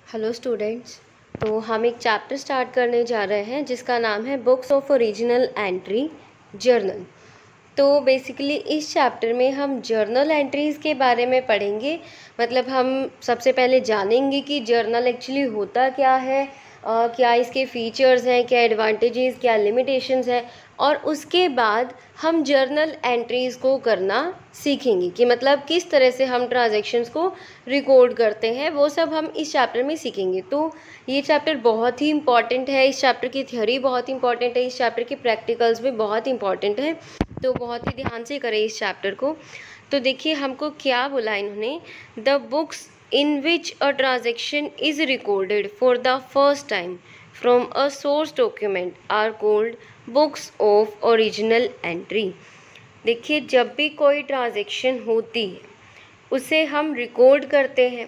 Hello students. तो हम एक चैप्टर स्टार्ट करने जा रहे हैं जिसका नाम है books of original entry journal. तो बेसिकली इस चैप्टर में हम जर्नल एंट्रीज़ के बारे में पढ़ेंगे। मतलब हम सबसे पहले जानेंगे कि जर्नल एक्चुअली होता क्या है, क्या इसके फीचर्स हैं, क्या एडवांटेजेस, क्या लिमिटेशंस हैं, और उसके बाद हम जर्नल एंट्रीज़ को करना सीखेंगे कि मतलब किस तरह से हम ट्रांजैक्शंस को रिकॉर्ड करते हैं। वो सब हम इस चैप्टर में सीखेंगे। तो ये चैप्टर बहुत ही इंपॉर्टेंट है, इस चैप्टर की थ्योरी बहुत इंपॉर्टेंट है, इस चैप्टर के प्रैक्टिकल्स भी बहुत इंपॉर्टेंट हैं। तो बहुत ही ध्यान से करें इस चैप्टर को। तो देखिए हमको क्या बोला इन्होंने, the books in which a transaction is recorded for the first time from a source document are called books of original entry। देखिए जब भी कोई ट्रांजैक्शन होती है उसे हम रिकॉर्ड करते हैं।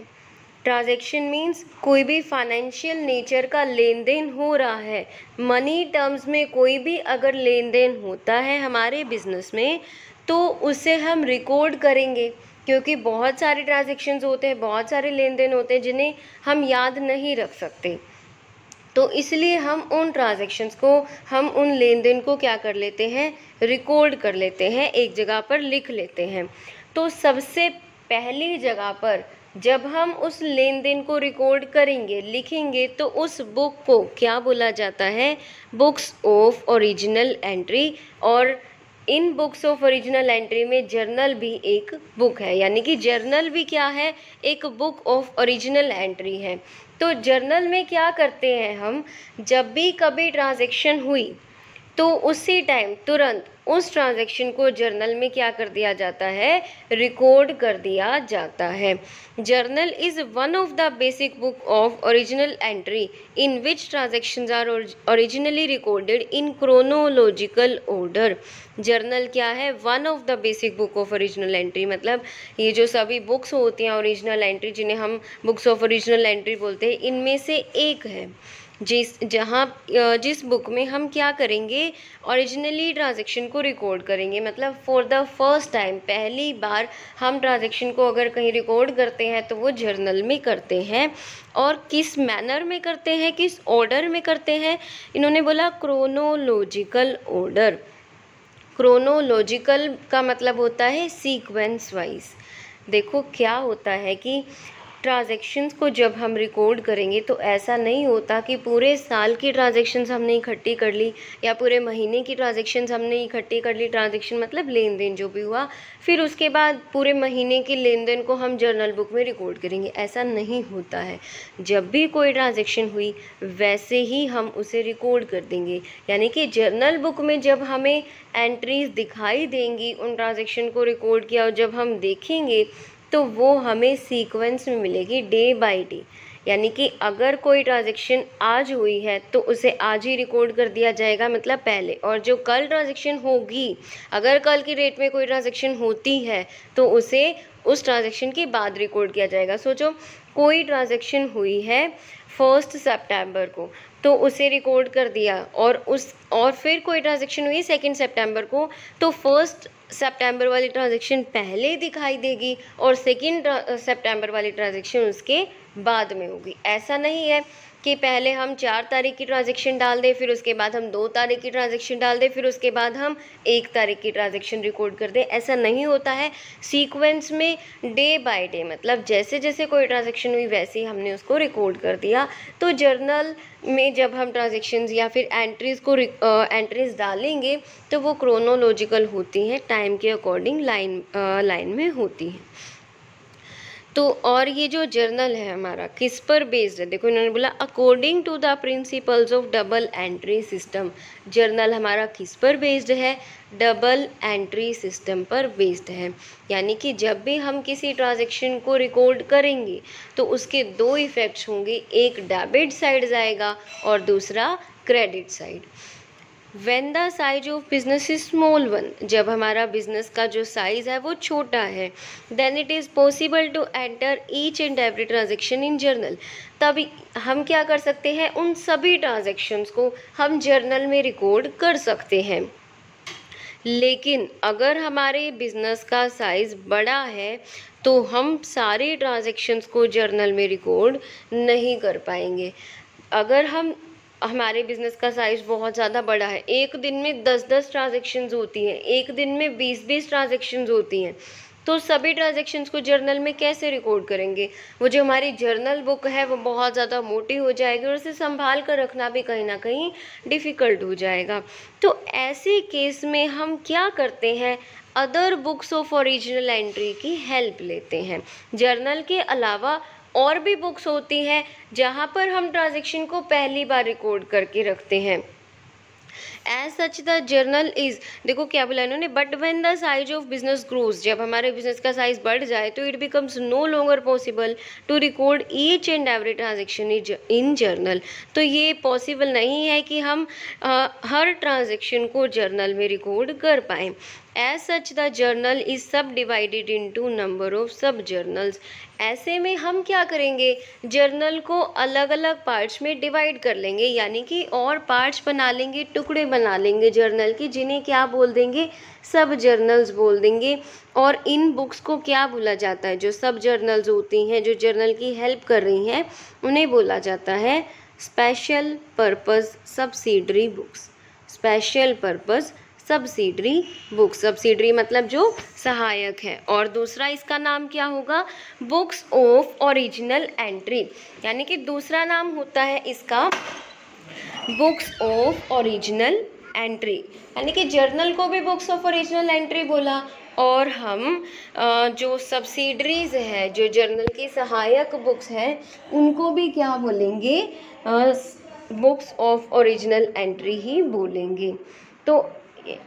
ट्रांजैक्शन मीन्स कोई भी फाइनेंशियल नेचर का लेन देन हो रहा है, मनी टर्म्स में कोई भी अगर लेन देन होता है हमारे बिजनेस में तो उसे हम रिकॉर्ड करेंगे, क्योंकि बहुत सारे ट्रांजैक्शंस होते हैं, बहुत सारे लेन देन होते हैं जिन्हें हम याद नहीं रख सकते। तो इसलिए हम उन ट्रांजैक्शंस को, हम उन लेन देन को क्या कर लेते हैं, रिकॉर्ड कर लेते हैं, एक जगह पर लिख लेते हैं। तो सबसे पहली जगह पर जब हम उस लेन देन को रिकॉर्ड करेंगे, लिखेंगे, तो उस बुक को क्या बोला जाता है, बुक्स ऑफ ओरिजिनल एंट्री। और इन बुक्स ऑफ ओरिजिनल एंट्री में जर्नल भी एक बुक है, यानी कि जर्नल भी क्या है, एक बुक ऑफ ओरिजिनल एंट्री है। तो जर्नल में क्या करते हैं हम, जब भी कभी ट्रांजैक्शन हुई तो उसी टाइम तुरंत उस ट्रांजैक्शन को जर्नल में क्या कर दिया जाता है, रिकॉर्ड कर दिया जाता है। Journal is one of the basic book of original entry in which transactions are originally recorded in chronological order. Journal क्या है, one of the basic book of original entry. मतलब ये जो सभी बुक्स होती हैं ओरिजिनल एंट्री, जिन्हें हम बुक्स ऑफ ओरिजिनल एंट्री बोलते हैं, इनमें से एक है जिस बुक में हम क्या करेंगे, ओरिजिनली ट्रांजैक्शन को रिकॉर्ड करेंगे। मतलब फॉर द फर्स्ट टाइम, पहली बार हम ट्रांजैक्शन को अगर कहीं रिकॉर्ड करते हैं तो वो जर्नल में करते हैं। और किस मैनर में करते हैं, किस ऑर्डर में करते हैं, इन्होंने बोला क्रोनोलॉजिकल ऑर्डर। क्रोनोलॉजिकल का मतलब होता है सीक्वेंस वाइज। देखो क्या होता है कि ट्रांजैक्शंस को जब हम रिकॉर्ड करेंगे तो ऐसा नहीं होता कि पूरे साल की ट्रांजैक्शंस हमने इकट्ठी कर ली या पूरे महीने की ट्रांजैक्शंस हमने इकट्ठी कर ली। ट्रांजैक्शन मतलब लेन देन जो भी हुआ, फिर उसके बाद पूरे महीने के लेन देन को हम जर्नल बुक में रिकॉर्ड करेंगे, ऐसा नहीं होता है। जब भी कोई ट्रांजैक्शन हुई वैसे ही हम उसे रिकॉर्ड कर देंगे। यानी कि जर्नल बुक में जब हमें एंट्रीज दिखाई देंगी उन ट्रांजैक्शन को रिकॉर्ड किया, और जब हम देखेंगे तो वो हमें सीक्वेंस में मिलेगी, डे बाय डे। यानी कि अगर कोई ट्रांजैक्शन आज हुई है तो उसे आज ही रिकॉर्ड कर दिया जाएगा, मतलब पहले। और जो कल ट्रांजैक्शन होगी, अगर कल की डेट में कोई ट्रांजैक्शन होती है तो उसे उस ट्रांजैक्शन के बाद रिकॉर्ड किया जाएगा। सोचो कोई ट्रांजैक्शन हुई है 1 सितंबर को तो उसे रिकॉर्ड कर दिया, और फिर कोई ट्रांजैक्शन हुई 2 सितंबर को तो 1 सितंबर वाली ट्रांजैक्शन पहले दिखाई देगी और 2 सितंबर वाली ट्रांजैक्शन उसके बाद में होगी। ऐसा नहीं है कि पहले हम 4 तारीख की ट्रांजैक्शन डाल दें, फिर उसके बाद हम 2 तारीख की ट्रांजैक्शन डाल दें, फिर उसके बाद हम 1 तारीख की ट्रांजैक्शन रिकॉर्ड कर दें। ऐसा नहीं होता है। सीक्वेंस में डे बाय डे, मतलब जैसे जैसे कोई ट्रांजैक्शन हुई वैसे ही हमने उसको रिकॉर्ड कर दिया। तो जर्नल में जब हम ट्रांजैक्शंस या फिर एंट्रीज डालेंगे तो वो क्रोनोलॉजिकल होती हैं, टाइम के अकॉर्डिंग लाइन में होती हैं। तो और ये जो जर्नल है हमारा किस पर बेस्ड है, देखो इन्होंने बोला according to the principles of double entry system. Journal हमारा किस पर बेस्ड है, डबल एंट्री सिस्टम पर बेस्ड है। यानी कि जब भी हम किसी ट्रांजैक्शन को रिकॉर्ड करेंगे तो उसके 2 इफेक्ट्स होंगे, एक डेबिट साइड जाएगा और दूसरा credit side. When the size of business is small one, जब हमारा बिजनेस का जो साइज है वो छोटा है, then it is possible to enter each and every transaction in journal। तभी हम क्या कर सकते हैं, उन सभी ट्रांजेक्शन्स को हम जर्नल में रिकॉर्ड कर सकते हैं। लेकिन अगर हमारे बिजनेस का साइज़ बड़ा है तो हम सारे ट्रांजैक्शंस को जर्नल में रिकॉर्ड नहीं कर पाएंगे। अगर हमारे बिजनेस का साइज बहुत ज़्यादा बड़ा है, एक दिन में 10-10 ट्रांजैक्शंस होती हैं, एक दिन में 20-20 ट्रांजैक्शंस होती हैं, तो सभी ट्रांजैक्शंस को जर्नल में कैसे रिकॉर्ड करेंगे? वो जो हमारी जर्नल बुक है वो बहुत ज़्यादा मोटी हो जाएगी और उसे संभाल कर रखना भी कहीं ना कहीं डिफ़िकल्ट हो जाएगा। तो ऐसे केस में हम क्या करते हैं, other books of original entry की हेल्प लेते हैं। जर्नल के अलावा और भी बुक्स होती हैं जहाँ पर हम ट्रांजैक्शन को पहली बार रिकॉर्ड करके रखते हैं। As such the journal is, देखो क्या बोला इन्होंने, but when the size of business grows, जब हमारे बिजनेस का साइज बढ़ जाए तो it becomes no longer possible to record each and every transaction in journal. तो ये पॉसिबल नहीं है कि हम हर ट्रांजेक्शन को जर्नल में रिकॉर्ड कर पाएँ। As such the journal is sub divided into number of sub journals. ऐसे में हम क्या करेंगे, जर्नल को अलग अलग पार्ट्स में डिवाइड कर लेंगे, यानी कि और पार्ट्स बना लेंगे, टुकड़े बना लेंगे जर्नल की, जिन्हें क्या बोल देंगे, सब जर्नल्स बोल देंगे। और इन बुक्स को क्या बोला जाता है, जो सब जर्नल्स होती हैं, जो जर्नल की हेल्प कर रही हैं, उन्हें बोला जाता है special purpose subsidiary books. Special purpose subsidiary book, subsidiary मतलब जो सहायक है। और दूसरा इसका नाम क्या होगा, बुक्स ऑफ ओरिजिनल एंट्री, यानी कि दूसरा नाम होता है इसका बुक्स ऑफ ओरिजिनल एंट्री। यानी कि जर्नल को भी बुक्स ऑफ ओरिजिनल एंट्री बोला, और हम जो सब्सिडरीज है, जो जर्नल की सहायक बुक्स हैं, उनको भी क्या बोलेंगे, बुक्स ऑफ ओरिजिनल एंट्री ही बोलेंगे। तो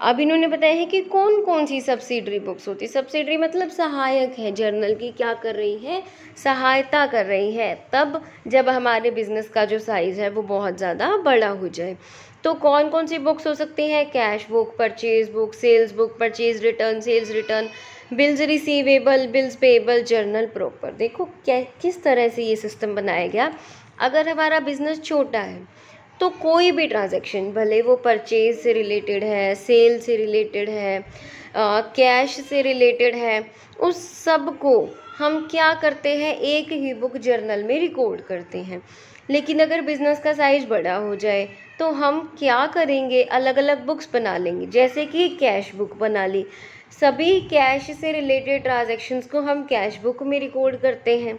अब इन्होंने बताया है कि कौन कौन सी सब्सिडरी बुक्स होती है। सब्सिडरी मतलब सहायक है, जर्नल की क्या कर रही है, सहायता कर रही है, तब जब हमारे बिजनेस का जो साइज़ है वो बहुत ज़्यादा बड़ा हो जाए। तो कौन कौन सी बुक्स हो सकती हैं, cash book, purchase book, sales book, purchase return, sales return, bills receivable, bills payable, journal proper. देखो क्या किस तरह से ये सिस्टम बनाया गया। अगर हमारा बिजनेस छोटा है तो कोई भी ट्रांजैक्शन, भले वो परचेज से रिलेटेड है, सेल से रिलेटेड है, कैश से रिलेटेड है, उस सब को हम क्या करते हैं, एक ही बुक जर्नल में रिकॉर्ड करते हैं। लेकिन अगर बिजनेस का साइज बड़ा हो जाए तो हम क्या करेंगे, अलग अलग बुक्स बना लेंगे। जैसे कि कैश बुक बना ली, सभी कैश से रिलेटेड ट्रांजैक्शंस को हम कैश बुक में रिकॉर्ड करते हैं।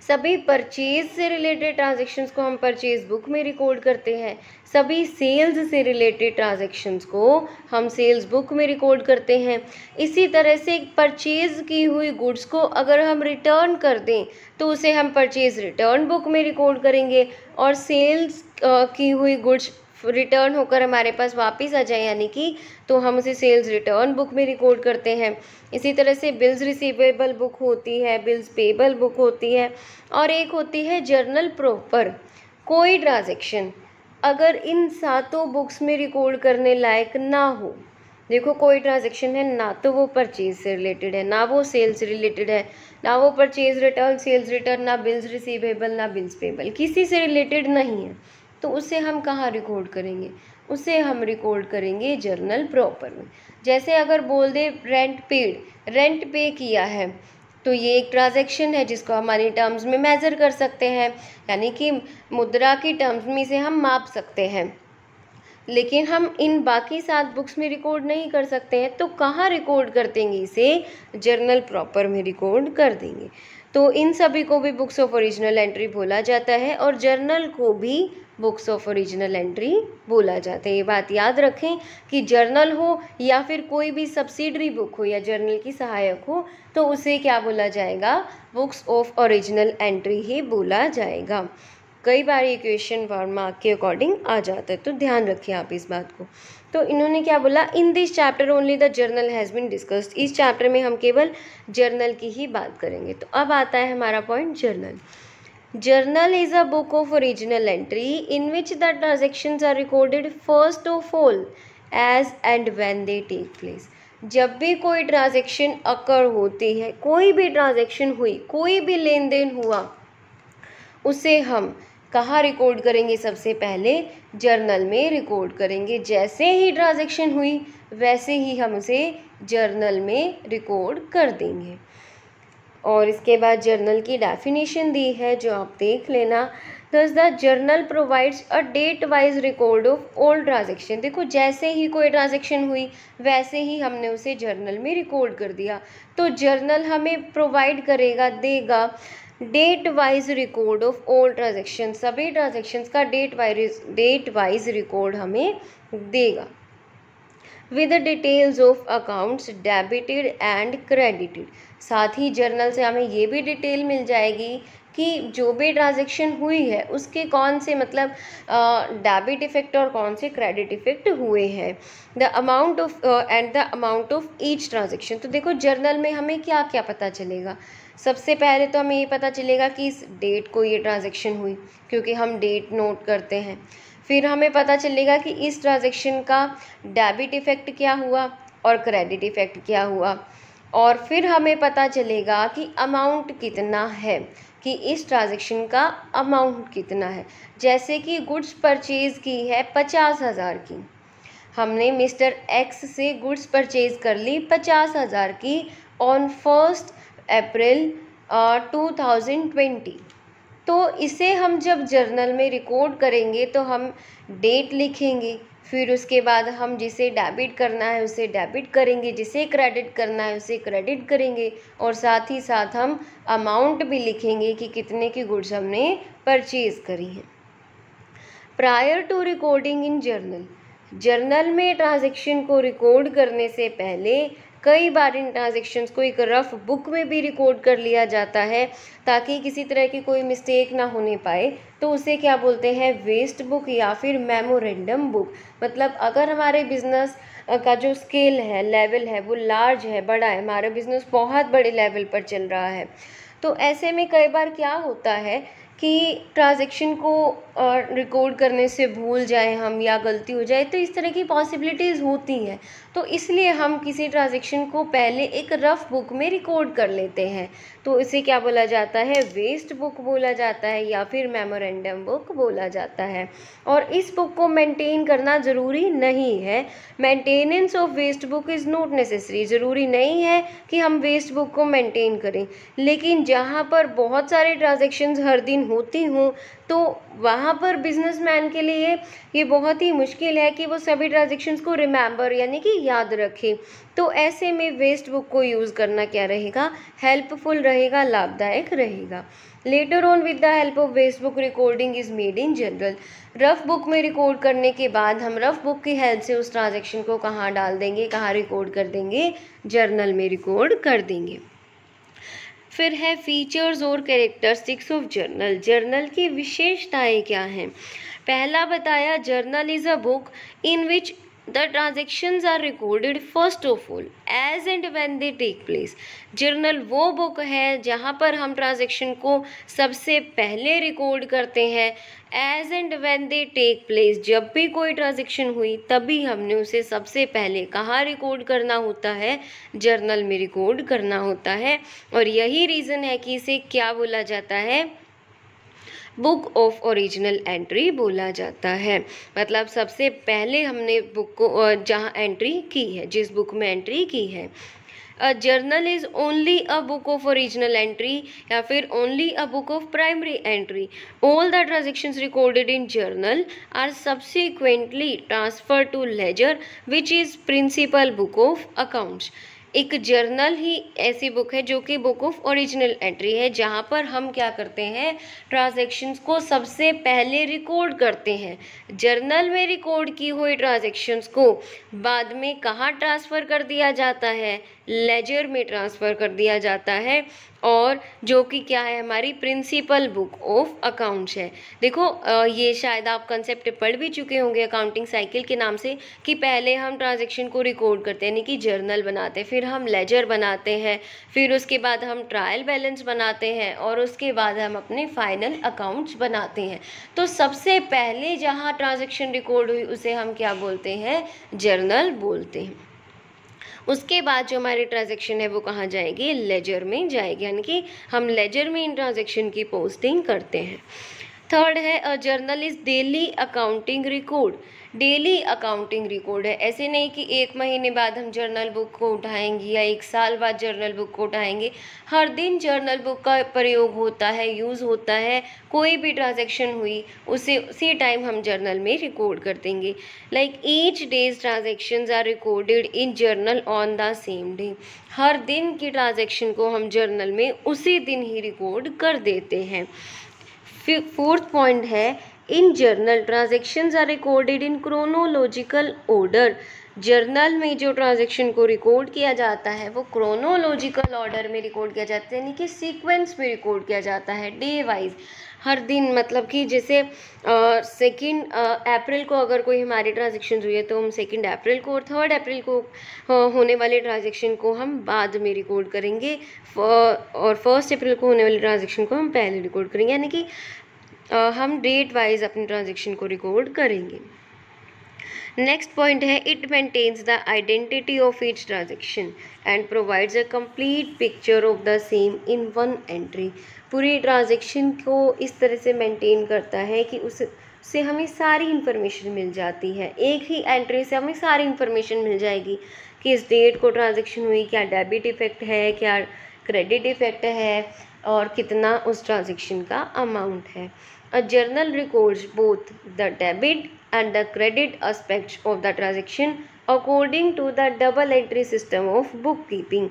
सभी परचेज से रिलेटेड ट्रांजैक्शंस को हम परचेज बुक में रिकॉर्ड करते हैं। सभी सेल्स से रिलेटेड ट्रांजैक्शंस को हम सेल्स बुक में रिकॉर्ड करते हैं। इसी तरह से परचेज की हुई गुड्स को अगर हम रिटर्न कर दें तो उसे हम परचेज रिटर्न बुक में रिकॉर्ड करेंगे, और सेल्स की हुई गुड्स रिटर्न होकर हमारे पास वापस आ जाए, यानी कि तो हम उसे सेल्स रिटर्न बुक में रिकॉर्ड करते हैं। इसी तरह से बिल्स रिसीवेबल बुक होती है, बिल्स पेएबल बुक होती है, और एक होती है जर्नल प्रॉपर। कोई ट्रांजैक्शन अगर इन सातों बुक्स में रिकॉर्ड करने लायक ना हो, देखो कोई ट्रांजैक्शन है ना तो वो परचेज से रिलेटेड है, ना वो सेल्स से रिलेटेड है, ना वो परचेज रिटर्न, सेल्स रिटर्न, ना बिल्स रिसीवेबल, ना बिल्स पेएबल, किसी से रिलेटेड नहीं है, तो उसे हम कहाँ रिकॉर्ड करेंगे, उसे हम रिकॉर्ड करेंगे जर्नल प्रॉपर में। जैसे अगर बोल दे रेंट पेड, रेंट पे किया है, तो ये एक ट्रांजैक्शन है जिसको हमारी टर्म्स में मेज़र कर सकते हैं, यानी कि मुद्रा की टर्म्स में इसे हम माप सकते हैं। लेकिन हम इन बाकी 7 बुक्स में रिकॉर्ड नहीं कर सकते हैं, तो कहाँ रिकॉर्ड कर देंगे, इसे जर्नल प्रॉपर में रिकॉर्ड कर देंगे। तो इन सभी को भी बुक्स ऑफ ओरिजिनल एंट्री बोला जाता है, और जर्नल को भी बुक्स ऑफ ओरिजिनल एंट्री बोला जाता है। ये बात याद रखें कि जर्नल हो या फिर कोई भी सब्सिडरी बुक हो या जर्नल की सहायक हो, तो उसे क्या बोला जाएगा, बुक्स ऑफ ओरिजिनल एंट्री ही बोला जाएगा। कई बार ये क्वेश्चन 1 मार्क के अकॉर्डिंग आ जाता है, तो ध्यान रखिए आप इस बात को। तो इन्होंने क्या बोला, in this chapter only the journal has been discussed. इस चैप्टर में हम केवल जर्नल की ही बात करेंगे। तो अब आता है हमारा point journal. Journal is a book of original entry in which the transactions are recorded first of all as and when they take place. जब भी कोई ट्रांजैक्शन अकर होती है, कोई भी ट्रांजैक्शन हुई, कोई भी लेन देन हुआ, उसे हम कहाँ रिकॉर्ड करेंगे, सबसे पहले जर्नल में रिकॉर्ड करेंगे। जैसे ही ट्रांजैक्शन हुई वैसे ही हम उसे जर्नल में रिकॉर्ड कर देंगे। और इसके बाद जर्नल की डेफिनेशन दी है जो आप देख लेना। Thus the journal provides a date wise record of all transaction। देखो जैसे ही कोई ट्रांजेक्शन हुई वैसे ही हमने उसे जर्नल में रिकॉर्ड कर दिया। तो जर्नल हमें प्रोवाइड करेगा, देगा date wise record of all transaction, सभी ट्रांजेक्शन्स का डेट वाइज रिकॉर्ड हमें देगा with details of accounts debited and credited. साथ ही जर्नल से हमें ये भी डिटेल मिल जाएगी कि जो भी ट्रांजेक्शन हुई है उसके कौन से मतलब डेबिट इफेक्ट और कौन से क्रेडिट इफेक्ट हुए हैं, the amount of each transaction. तो देखो जर्नल में हमें क्या क्या पता चलेगा। सबसे पहले तो हमें ये पता चलेगा कि इस डेट को ये ट्रांजेक्शन हुई, क्योंकि हम डेट नोट करते हैं। फिर हमें पता चलेगा कि इस ट्रांजेक्शन का डेबिट इफेक्ट क्या हुआ और क्रेडिट इफेक्ट क्या हुआ। और फिर हमें पता चलेगा कि अमाउंट कितना है, कि इस ट्रांजेक्शन का अमाउंट कितना है। जैसे कि गुड्स परचेज की है 50,000 की, हमने मिस्टर एक्स से गुड्स परचेज कर ली 50,000 की ऑन 1 अप्रैल 2020। तो इसे हम जब जर्नल में रिकॉर्ड करेंगे तो हम डेट लिखेंगे, फिर उसके बाद हम जिसे डेबिट करना है उसे डेबिट करेंगे, जिसे क्रेडिट करना है उसे क्रेडिट करेंगे, और साथ ही साथ हम अमाउंट भी लिखेंगे कि कितने की गुड्स हमने परचेज करी हैं। Prior to recording in journal, journal में ट्रांजैक्शन को रिकॉर्ड करने से पहले कई बार इन ट्रांजैक्शंस को एक रफ बुक में भी रिकॉर्ड कर लिया जाता है ताकि किसी तरह की कोई मिस्टेक ना होने पाए। तो उसे क्या बोलते हैं, वेस्ट बुक या फिर मेमोरेंडम बुक। मतलब अगर हमारे बिजनेस का जो स्केल है, लेवल है, वो लार्ज है, बड़ा है, हमारा बिजनेस बहुत बड़े लेवल पर चल रहा है, तो ऐसे में कई बार क्या होता है कि ट्रांजैक्शन को रिकॉर्ड करने से भूल जाए हम या गलती हो जाए, तो इस तरह की पॉसिबिलिटीज़ होती हैं। तो इसलिए हम किसी ट्रांजैक्शन को पहले एक रफ बुक में रिकॉर्ड कर लेते हैं। तो इसे क्या बोला जाता है, वेस्ट बुक बोला जाता है या फिर मेमोरेंडम बुक बोला जाता है। और इस बुक को मेंटेन करना ज़रूरी नहीं है। Maintenance of waste book is not necessary. ज़रूरी नहीं है कि हम वेस्ट बुक को मेंटेन करें, लेकिन जहाँ पर बहुत सारे ट्रांजैक्शंस हर दिन होती हों तो वहाँ पर बिजनेसमैन के लिए ये बहुत ही मुश्किल है कि वो सभी ट्रांजैक्शंस को रिमेंबर यानी कि याद रखें। तो ऐसे में वेस्ट बुक को यूज़ करना क्या रहेगा, हेल्पफुल रहेगा, लाभदायक रहेगा। Later on with the help of waste book recording is made in general. Rough book में रिकॉर्ड करने के बाद हम रफ बुक की हेल्प से उस ट्रांजैक्शन को कहाँ डाल देंगे, कहाँ रिकॉर्ड कर देंगे, जर्नल में रिकॉर्ड कर देंगे। फिर है फीचर्स और कैरेक्टरिस्टिक्स ऑफ जर्नल। जर्नल की विशेषताएं क्या हैं। पहला बताया, journal is a book in which the transactions are recorded first of all as and when they take place. Journal वो बुक है जहाँ पर हम ट्रांजेक्शन को सबसे पहले रिकॉर्ड करते हैं, as and when they take place, जब भी कोई ट्रांजेक्शन हुई तभी हमने उसे सबसे पहले कहाँ रिकॉर्ड करना होता है, जर्नल में रिकॉर्ड करना होता है। और यही रीज़न है कि इसे क्या बोला जाता है, बुक ऑफ ओरिजिनल एंट्री बोला जाता है। मतलब सबसे पहले हमने बुक को जहाँ एंट्री की है, जिस बुक में एंट्री की है। A journal is only a book of original entry या फिर only a book of primary entry. All the transactions recorded in journal are subsequently transfer to ledger which is principal book of accounts. एक journal ही ऐसी book है जो कि book of original entry है, जहाँ पर हम क्या करते हैं, ट्रांजैक्शंस को सबसे पहले रिकॉर्ड करते हैं। जर्नल में रिकॉर्ड की हुई ट्रांजैक्शंस को बाद में कहाँ ट्रांसफ़र कर दिया जाता है, लेजर में ट्रांसफ़र कर दिया जाता है, और जो कि क्या है, हमारी प्रिंसिपल बुक ऑफ अकाउंट्स है। देखो ये शायद आप कंसेप्ट पढ़ भी चुके होंगे अकाउंटिंग साइकिल के नाम से, कि पहले हम ट्रांजैक्शन को रिकॉर्ड करते हैं यानी कि जर्नल बनाते हैं, फिर हम लेजर बनाते हैं, फिर उसके बाद हम ट्रायल बैलेंस बनाते हैं, और उसके बाद हम अपने फाइनल अकाउंट्स बनाते हैं। तो सबसे पहले जहाँ ट्रांजैक्शन रिकॉर्ड हुई उसे हम क्या बोलते हैं, जर्नल बोलते हैं। उसके बाद जो हमारी ट्रांजैक्शन है वो कहाँ जाएगी, लेजर में जाएगी, यानी कि हम लेजर में इन ट्रांजैक्शन की पोस्टिंग करते हैं। थर्ड है, a journal is daily accounting record. Daily accounting record है। ऐसे नहीं कि 1 महीने बाद हम जर्नल बुक को उठाएंगे या 1 साल बाद जर्नल बुक को उठाएंगे। हर दिन जर्नल बुक का प्रयोग होता है, यूज़ होता है। कोई भी ट्रांजैक्शन हुई उसे उसी टाइम हम जर्नल में रिकॉर्ड कर देंगे। Like each day's transactions are recorded in journal on the same day. हर दिन की ट्रांजैक्शन को हम जर्नल में उसी दिन ही रिकॉर्ड कर देते हैं। फोर्थ पॉइंट है, in journal transactions are recorded in chronological order. Journal में जो ट्रांजैक्शन को रिकॉर्ड किया जाता है वो क्रोनोलॉजिकल ऑर्डर में रिकॉर्ड किया जाता है, यानी कि सीक्वेंस में रिकॉर्ड किया जाता है, डे वाइज। हर दिन मतलब कि जैसे 2 अप्रैल को अगर कोई हमारी ट्रांजैक्शन हुई है तो हम 2 अप्रैल को और 3 अप्रैल को होने वाले ट्रांजैक्शन को हम बाद में रिकॉर्ड करेंगे, और 1 अप्रैल को होने वाली ट्रांजैक्शन को हम पहले रिकॉर्ड करेंगे, यानी कि हम डेट वाइज अपनी ट्रांजैक्शन को रिकॉर्ड करेंगे। नेक्स्ट पॉइंट है, it maintains the identity of each transaction and provides a complete picture of the same in one entry. पूरी ट्रांजैक्शन को इस तरह से मेंटेन करता है कि उससे हमें सारी इन्फॉर्मेशन मिल जाती है। एक ही एंट्री से हमें सारी इन्फॉर्मेशन मिल जाएगी कि इस डेट को ट्रांजैक्शन हुई, क्या डेबिट इफेक्ट है, क्या क्रेडिट इफेक्ट है, और कितना उस ट्रांजैक्शन का अमाउंट है। A journal records both the debit and the credit aspects of the transaction according to the double entry system of bookkeeping।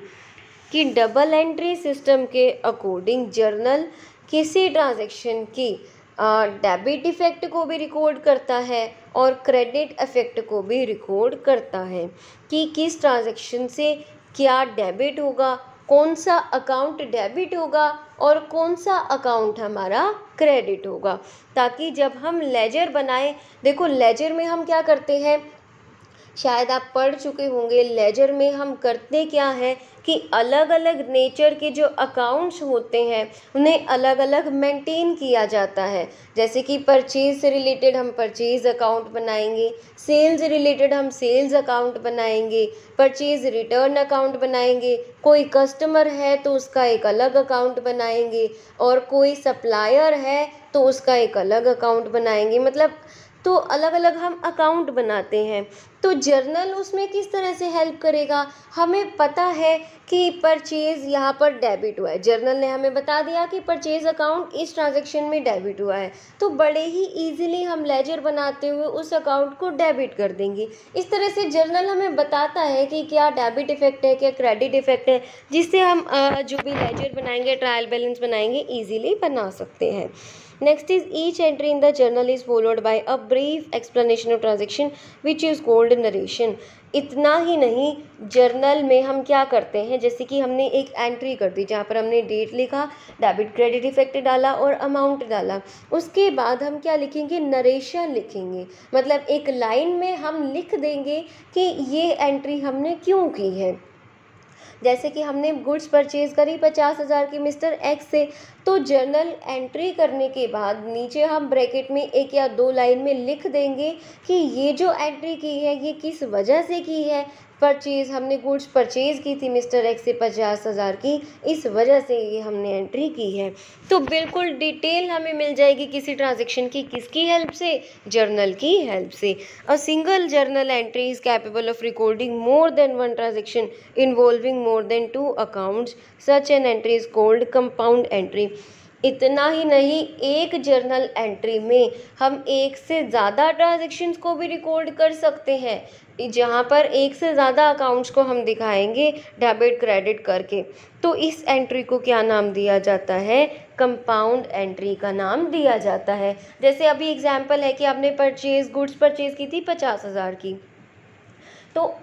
कि डबल एंट्री सिस्टम के अकॉर्डिंग जर्नल किसी ट्रांजैक्शन की डेबिट इफेक्ट को भी record करता है और क्रेडिट इफेक्ट को भी रिकॉर्ड करता है कि किस ट्रांजैक्शन से क्या डेबिट होगा, कौन सा अकाउंट डेबिट होगा और कौन सा अकाउंट हमारा क्रेडिट होगा, ताकि जब हम लेजर बनाएं, देखो लेजर में हम क्या करते हैं, शायद आप पढ़ चुके होंगे। लेजर में हम करते क्या है कि अलग अलग नेचर के जो अकाउंट्स होते हैं उन्हें अलग अलग मेंटेन किया जाता है। जैसे कि परचेज से रिलेटेड हम परचेज अकाउंट बनाएंगे, सेल्स रिलेटेड हम सेल्स अकाउंट बनाएंगे, परचेज रिटर्न अकाउंट बनाएंगे, कोई कस्टमर है तो उसका एक अलग अकाउंट बनाएंगे, और कोई सप्लायर है तो उसका एक अलग अकाउंट बनाएंगे। मतलब तो अलग अलग हम अकाउंट बनाते हैं। तो जर्नल उसमें किस तरह से हेल्प करेगा, हमें पता है कि परचेज़ यहाँ पर डेबिट हुआ है, जर्नल ने हमें बता दिया कि परचेज़ अकाउंट इस ट्रांजैक्शन में डेबिट हुआ है, तो बड़े ही इजीली हम लेजर बनाते हुए उस अकाउंट को डेबिट कर देंगे। इस तरह से जर्नल हमें बताता है कि क्या डेबिट इफेक्ट है, क्या क्रेडिट इफेक्ट है, जिससे हम जो भी लेजर बनाएंगे, ट्रायल बैलेंस बनाएंगे, ईजिली बना सकते हैं। Next is each entry in the journal is followed by a brief explanation of transaction which is called narration। इतना ही नहीं, जर्नल में हम क्या करते हैं, जैसे कि हमने एक एंट्री कर दी जहाँ पर हमने डेट लिखा, डेबिट क्रेडिट इफेक्ट डाला और अमाउंट डाला, उसके बाद हम क्या लिखेंगे, नरेशन लिखेंगे। मतलब एक लाइन में हम लिख देंगे कि ये एंट्री हमने क्यों की है। जैसे कि हमने गुड्स परचेज करी 50,000 की मिस्टर एक्स से, तो जर्नल एंट्री करने के बाद नीचे हम ब्रैकेट में 1 या 2 लाइन में लिख देंगे कि ये जो एंट्री की है ये किस वजह से की है। परचेज, हमने गुड्स परचेज की थी मिस्टर एक्स से 50,000 की, इस वजह से ये हमने एंट्री की है। तो बिल्कुल डिटेल हमें मिल जाएगी किसी ट्रांजैक्शन की, किसकी हेल्प से, जर्नल की हेल्प से। A single journal entry is capable of recording more than one transaction involving more than 2 accounts, such an entry is called compound entry. इतना ही नहीं, एक जर्नल एंट्री में हम एक से ज़्यादा ट्रांजैक्शंस को भी रिकॉर्ड कर सकते हैं, जहाँ पर एक से ज़्यादा अकाउंट्स को हम दिखाएंगे डेबिट क्रेडिट करके। तो इस एंट्री को क्या नाम दिया जाता है, कंपाउंड एंट्री का नाम दिया जाता है। जैसे अभी एग्जांपल है कि आपने गुड्स परचेज की थी 50,000 की, तो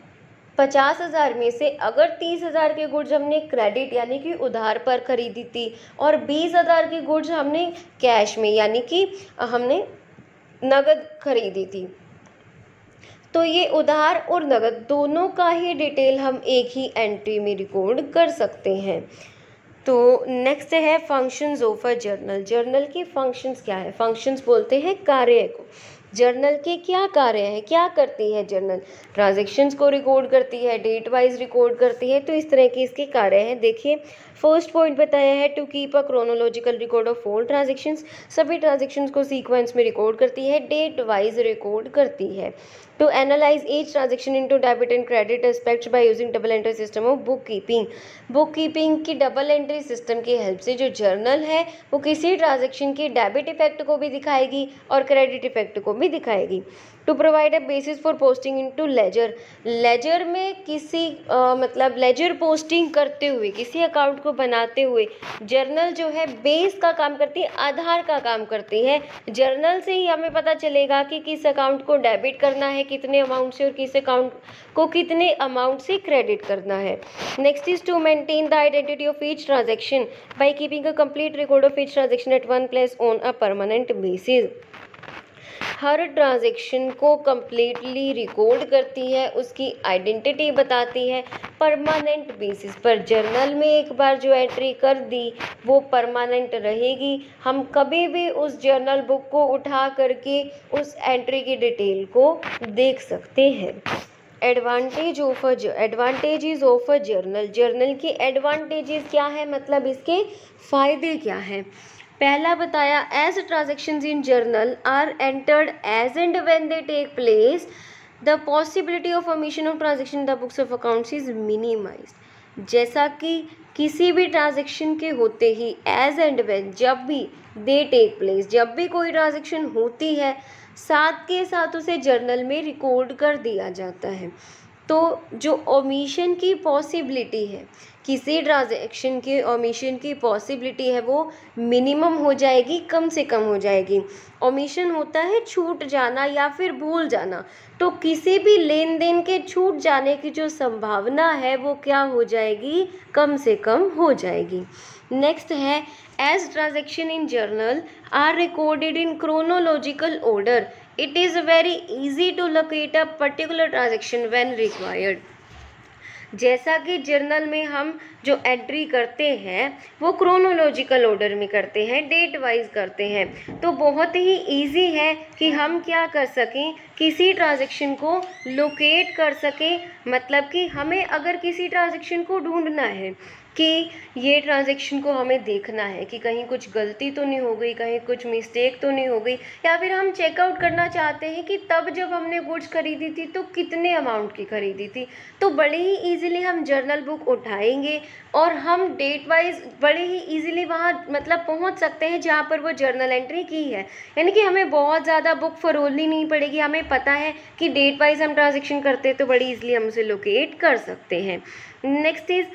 50,000 में से अगर 30,000 के गुड्स हमने क्रेडिट यानी कि उधार पर खरीदी थी और 20,000 की गुड्स हमने कैश में यानी कि हमने नगद खरीदी थी, तो ये उधार और नगद दोनों का ही डिटेल हम एक ही एंट्री में रिकॉर्ड कर सकते हैं। तो नेक्स्ट है functions of a journal. Journal के फंक्शंस क्या है, फंक्शंस बोलते हैं कार्य को। जर्नल के क्या कार्य है, क्या करती है जर्नल, ट्रांजैक्शंस को रिकॉर्ड करती है, डेट वाइज रिकॉर्ड करती है, तो इस तरह के इसके कार्य हैं। देखिए, फर्स्ट पॉइंट बताया है to keep a chronological record of all transactions, सभी ट्रांजेक्शंस को सीक्वेंस में रिकॉर्ड करती है, डेट वाइज रिकॉर्ड करती है। To analyze each transaction into debit and credit aspects by using double entry system of book keeping की double entry system की help से जो जर्नल है वो किसी ट्रांजेक्शन की डेबिट इफेक्ट को भी दिखाएगी और क्रेडिट इफेक्ट को भी दिखाएगी। To provide a basis for posting into ledger में किसी मतलब लेजर पोस्टिंग करते हुए किसी अकाउंट को बनाते हुए जर्नल जो है बेस का काम करती है, आधार का काम करती है। जर्नल से ही हमें पता चलेगा कि किस अकाउंट को डेबिट करना है कितने अमाउंट से और किस अकाउंट को कितने अमाउंट से क्रेडिट करना है। Next is to maintain the identity of each transaction by keeping a complete record of each transaction at one place on a permanent basis. हर ट्रांजेक्शन को कम्प्लीटली रिकॉर्ड करती है, उसकी आइडेंटिटी बताती है परमानेंट बेसिस पर। जर्नल में एक बार जो एंट्री कर दी वो परमानेंट रहेगी, हम कभी भी उस जर्नल बुक को उठा करके उस एंट्री की डिटेल को देख सकते हैं। एडवांटेजेस ऑफ अ जर्नल की एडवांटेजेस क्या है, मतलब इसके फ़ायदे क्या हैं। पहला बताया as transactions in journal are entered as and when they take place the possibility of omission of transaction in the books of accounts is minimized. जैसा कि किसी भी ट्रांजेक्शन के होते ही एज एंड व्हेन जब भी दे टेक प्लेस, जब भी कोई ट्रांजेक्शन होती है साथ के साथ उसे जर्नल में रिकॉर्ड कर दिया जाता है। तो जो ओमिशन की पॉसिबिलिटी है, किसी ट्रांजैक्शन के ओमिशन की पॉसिबिलिटी है वो मिनिमम हो जाएगी, कम से कम हो जाएगी। ओमिशन होता है छूट जाना या फिर भूल जाना, तो किसी भी लेन देन के छूट जाने की जो संभावना है वो क्या हो जाएगी, कम से कम हो जाएगी। नेक्स्ट है as transaction in journal are recorded in chronological order it is very easy to locate a particular transaction when required। जैसा कि जर्नल में हम जो एंट्री करते हैं वो क्रोनोलॉजिकल ऑर्डर में करते हैं, डेट वाइज करते हैं, तो बहुत ही इजी है कि हम क्या कर सकें, किसी ट्रांजैक्शन को लोकेट कर सकें। मतलब कि हमें अगर किसी ट्रांजैक्शन को ढूंढना है कि ये ट्रांजैक्शन को हमें देखना है कि कहीं कुछ गलती तो नहीं हो गई, कहीं कुछ मिस्टेक तो नहीं हो गई, या फिर हम चेकआउट करना चाहते हैं कि तब जब हमने गुड्स खरीदी थी तो कितने अमाउंट की खरीदी थी, तो बड़े ही ईजिली हम जर्नल बुक उठाएंगे और हम डेट वाइज बड़े ही ईजिली वहाँ मतलब पहुँच सकते हैं जहाँ पर वो जर्नल एंट्री की है। यानी कि हमें बहुत ज़्यादा बुक फरोलनी नहीं पड़ेगी, हमें पता है कि डेट वाइज हम ट्रांजेक्शन करते हैं तो बड़ी ईजिली हम उसे लोकेट कर सकते हैं। Next is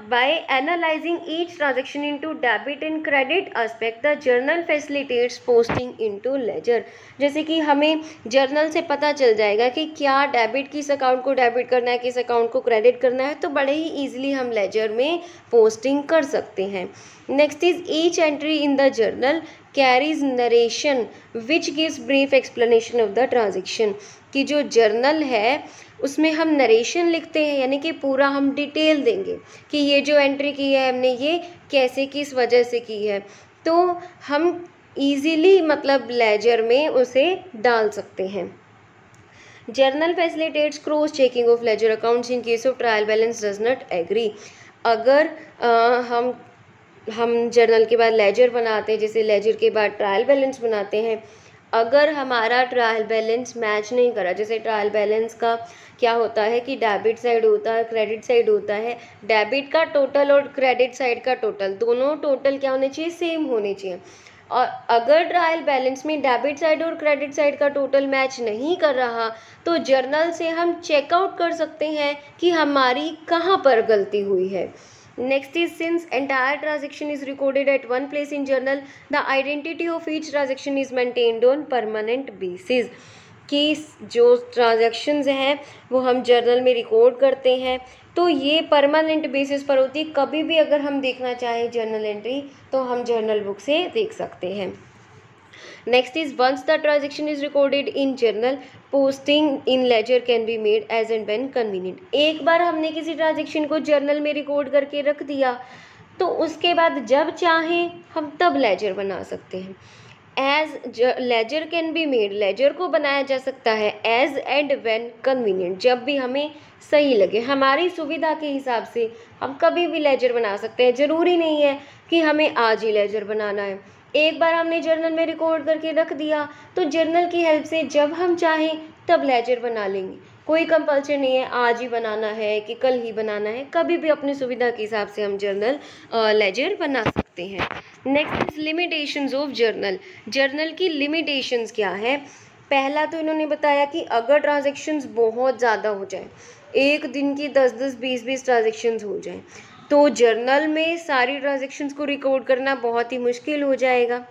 by analyzing each transaction into debit and credit aspect, the journal facilitates posting into ledger। जैसे कि हमें जर्नल से पता चल जाएगा कि क्या डेबिट, किस अकाउंट को डेबिट करना है, किस अकाउंट को क्रेडिट करना है, तो बड़े ही ईजिली हम लेजर में पोस्टिंग कर सकते हैं। Next is each entry in the journal carries narration which gives brief explanation of the transaction. कि जो जर्नल है उसमें हम नरेशन लिखते हैं, यानी कि पूरा हम डिटेल देंगे कि ये जो एंट्री की है हमने ये कैसे किस वजह से की है, तो हम इजीली मतलब लेजर में उसे डाल सकते हैं। Journal facilitates cross checking of ledger accounts in case of trial balance does not agree. अगर हम जर्नल के बाद लेजर बनाते हैं, जैसे लेजर के बाद ट्रायल बैलेंस बनाते हैं, अगर हमारा ट्रायल बैलेंस मैच नहीं करा, जैसे ट्रायल बैलेंस का क्या होता है कि डेबिट साइड होता है, क्रेडिट साइड होता है, डेबिट का टोटल और क्रेडिट साइड का टोटल दोनों टोटल क्या होने चाहिए, सेम होने चाहिए। और अगर ट्रायल बैलेंस में डेबिट साइड और क्रेडिट साइड का टोटल मैच नहीं कर रहा तो जर्नल से हम चेकआउट कर सकते हैं कि हमारी कहाँ पर गलती हुई है। Next is since entire transaction is recorded at one place in journal, the identity of each transaction is maintained on permanent basis। कि जो ट्रांजैक्शंस हैं वो हम जर्नल में रिकॉर्ड करते हैं तो ये परमानेंट बेसिस पर होती है, कभी भी अगर हम देखना चाहें जर्नल एंट्री तो हम जर्नल बुक से देख सकते हैं। Next is once the transaction is recorded in journal posting in ledger can be made as and when convenient. एक बार हमने किसी ट्रांजेक्शन को जर्नल में रिकॉर्ड करके रख दिया तो उसके बाद जब चाहें हम तब लेजर बना सकते हैं। As ledger can be made, ledger को बनाया जा सकता है एज एंड व्हेन कन्वीनियंट, जब भी हमें सही लगे, हमारी सुविधा के हिसाब से हम कभी भी लेजर बना सकते हैं। ज़रूरी नहीं है कि हमें आज ही लेजर बनाना है। एक बार हमने जर्नल में रिकॉर्ड करके रख दिया तो जर्नल की हेल्प से जब हम चाहें तब लेजर बना लेंगे। कोई कंपल्सन नहीं है आज ही बनाना है कि कल ही बनाना है, कभी भी अपनी सुविधा के हिसाब से हम जर्नल लेजर बना सकते हैं। Next is limitations of journal. Journal की लिमिटेशंस क्या है? पहला तो इन्होंने बताया कि अगर ट्रांजैक्शंस बहुत ज़्यादा हो जाए, एक दिन की 10-10, 20-20 ट्रांजैक्शंस हो जाए, तो जर्नल में सारी ट्रांजैक्शंस को रिकॉर्ड करना बहुत ही मुश्किल हो जाएगा।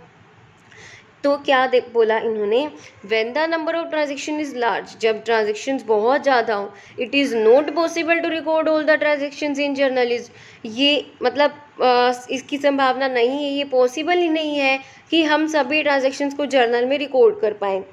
तो क्या बोला इन्होंने, when the number of transaction is large, जब ट्रांजेक्शन्स बहुत ज़्यादा हो, it is not possible to record all the transactions in journal is, ये मतलब इसकी संभावना नहीं है, ये पॉसिबल ही नहीं है कि हम सभी ट्रांजेक्शन्स को जर्नल में रिकॉर्ड कर पाएँ।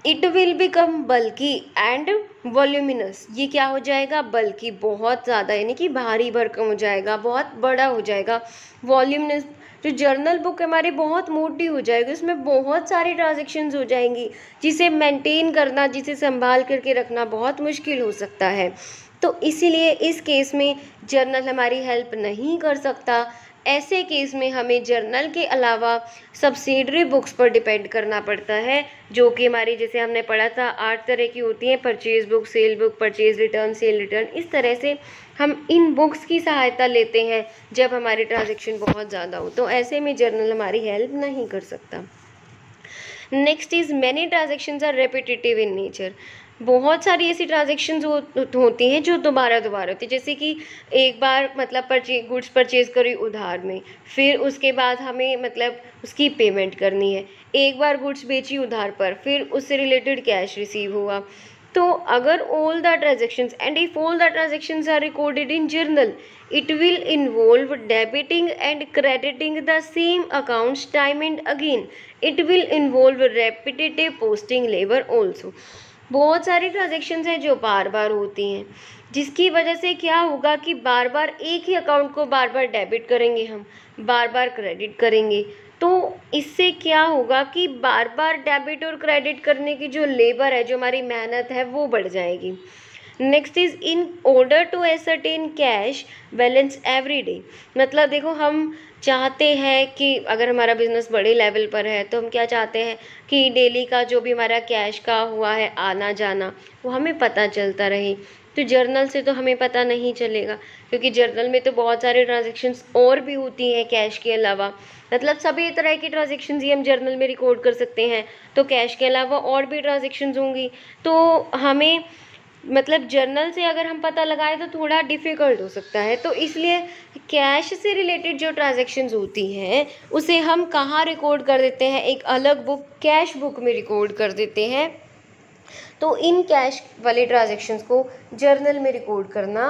इट विल बिकम बल्कि एंड वॉल्यूमिनस, ये क्या हो जाएगा? बल्कि बहुत ज़्यादा, यानी कि भारी भरकम हो जाएगा, बहुत बड़ा हो जाएगा। वॉल्यूमिनस, जो जर्नल बुक हमारी बहुत मोटी हो जाएगी, उसमें बहुत सारी ट्रांजैक्शंस हो जाएंगी, जिसे मेंटेन करना, जिसे संभाल करके रखना बहुत मुश्किल हो सकता है। तो इसीलिए इस केस में जर्नल हमारी हेल्प नहीं कर सकता। ऐसे केस में हमें जर्नल के अलावा सब्सिडरी बुक्स पर डिपेंड करना पड़ता है, जो कि हमारी, जैसे हमने पढ़ा था, 8 तरह की होती हैं, purchase book, cell book, purchase return, cell return. इस तरह से हम इन बुक्स की सहायता लेते हैं जब हमारी ट्रांजैक्शन बहुत ज़्यादा हो, तो ऐसे में जर्नल हमारी हेल्प नहीं कर सकता। Next is many transactions are repetitive in nature. बहुत सारी ऐसी ट्रांजेक्शन्स होती हैं जो दोबारा होती है, जैसे कि एक बार मतलब गुड्स परचेज करी उधार में, फिर उसके बाद हमें मतलब उसकी पेमेंट करनी है, एक बार गुड्स बेची उधार पर, फिर उससे रिलेटेड कैश रिसीव हुआ। तो अगर all the transactions and if all the transactions are recorded in journal, it will involve debiting and crediting the same accounts time and again. It will involve repetitive posting labor also. बहुत सारी transactions हैं जो बार बार होती हैं, जिसकी वजह से क्या होगा कि बार बार एक ही अकाउंट को बार बार डेबिट करेंगे, हम बार बार क्रेडिट करेंगे, तो इससे क्या होगा कि बार बार डेबिट और क्रेडिट करने की जो लेबर है, जो हमारी मेहनत है, वो बढ़ जाएगी। Next is in order to ascertain cash balance every day. मतलब देखो, हम चाहते हैं कि अगर हमारा बिजनेस बड़े लेवल पर है तो हम क्या चाहते हैं कि डेली का जो भी हमारा कैश का हुआ है आना जाना, वो हमें पता चलता रहे। तो जर्नल से तो हमें पता नहीं चलेगा, क्योंकि जर्नल में तो बहुत सारे ट्रांजेक्शन्स और भी होती हैं कैश के अलावा। मतलब सभी तरह की ट्रांजेक्शन्स ही हम जर्नल में रिकॉर्ड कर सकते हैं, तो कैश के अलावा और भी ट्रांजेक्शन्स होंगी, तो हमें मतलब जर्नल से अगर हम पता लगाएं तो थोड़ा डिफ़िकल्ट हो सकता है। तो इसलिए कैश से रिलेटेड जो ट्रांजैक्शंस होती हैं उसे हम कहाँ रिकॉर्ड कर देते हैं? एक अलग बुक, कैश बुक में रिकॉर्ड कर देते हैं। तो इन कैश वाले ट्रांजैक्शंस को जर्नल में रिकॉर्ड करना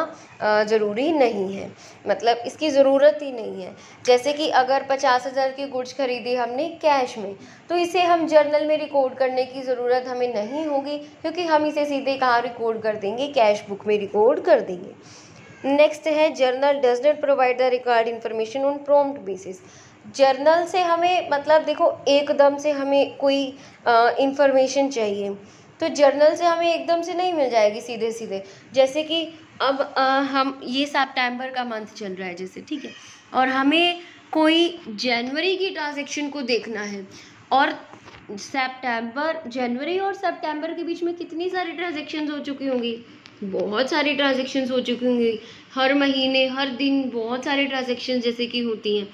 ज़रूरी नहीं है, मतलब इसकी ज़रूरत ही नहीं है। जैसे कि अगर 50,000 की गुड्स खरीदी हमने कैश में, तो इसे हम जर्नल में रिकॉर्ड करने की ज़रूरत हमें नहीं होगी, क्योंकि हम इसे सीधे कहाँ रिकॉर्ड कर देंगे? कैश बुक में रिकॉर्ड कर देंगे। नेक्स्ट है, journal does not provide the required information on prompt basis. Journal से हमें मतलब देखो, एकदम से हमें कोई इंफॉर्मेशन चाहिए तो जर्नल से हमें एकदम से नहीं मिल जाएगी सीधे सीधे। जैसे कि अब हम ये सितंबर का मंथ चल रहा है जैसे, ठीक है, और हमें कोई जनवरी की ट्रांजैक्शन को देखना है, और जनवरी और सितंबर के बीच में कितनी सारी ट्रांजैक्शंस हो चुकी होंगी? बहुत सारी ट्रांजैक्शंस हो चुकी होंगी। हर महीने, हर दिन बहुत सारी ट्रांजैक्शंस जैसे कि होती हैं।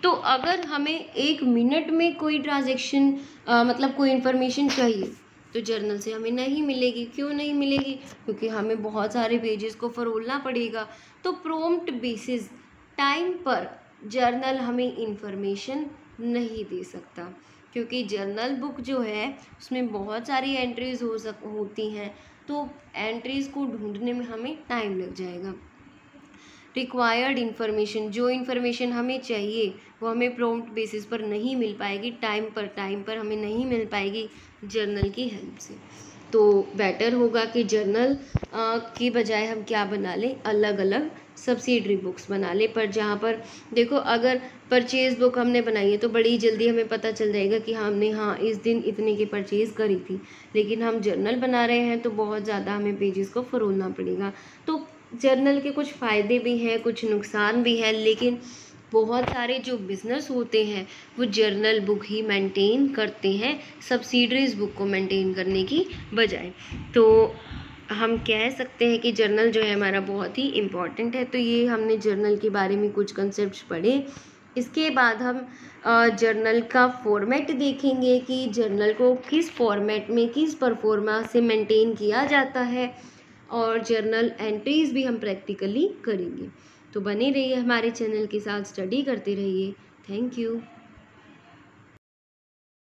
तो अगर हमें एक मिनट में कोई ट्रांजैक्शन मतलब कोई इन्फॉर्मेशन चाहिए तो जर्नल से हमें नहीं मिलेगी। क्यों नहीं मिलेगी? क्योंकि हमें बहुत सारे पेजेस को फरोलना पड़ेगा। तो प्रॉम्प्ट बेसिस टाइम पर जर्नल हमें इंफॉर्मेशन नहीं दे सकता, क्योंकि जर्नल बुक जो है उसमें बहुत सारी एंट्रीज होती हैं, तो एंट्रीज को ढूंढने में हमें टाइम लग जाएगा। रिक्वायर्ड इन्फॉर्मेशन, जो इन्फॉर्मेशन हमें चाहिए वो हमें प्रॉम्प्ट बेसिस पर नहीं मिल पाएगी, टाइम पर हमें नहीं मिल पाएगी जर्नल की हेल्प से। तो बेटर होगा कि जर्नल की बजाय हम क्या बना लें, अलग अलग सब्सिडरी बुक्स बना लें। पर जहाँ पर देखो, अगर परचेज़ बुक हमने बनाई है तो बड़ी जल्दी हमें पता चल जाएगा कि हमने इस दिन इतने की परचेज़ करी थी। लेकिन हम जर्नल बना रहे हैं तो बहुत ज़्यादा हमें पेजेस को फरोलना पड़ेगा। तो जर्नल के कुछ फ़ायदे भी हैं, कुछ नुकसान भी हैं, लेकिन बहुत सारे जो बिज़नेस होते हैं वो जर्नल बुक ही मेंटेन करते हैं सब्सिडरीज बुक को मेंटेन करने की बजाय। तो हम कह सकते हैं कि जर्नल जो है हमारा बहुत ही इम्पॉर्टेंट है। तो ये हमने जर्नल के बारे में कुछ कंसेप्ट पढ़े। इसके बाद हम जर्नल का फॉर्मेट देखेंगे कि जर्नल को किस फॉर्मेट में किस परफॉर्मा से मेंटेन किया जाता है, और जर्नल एंट्रीज़ भी हम प्रैक्टिकली करेंगे। तो बने रहिए हमारे चैनल के साथ, स्टडी करते रहिए। Thank you.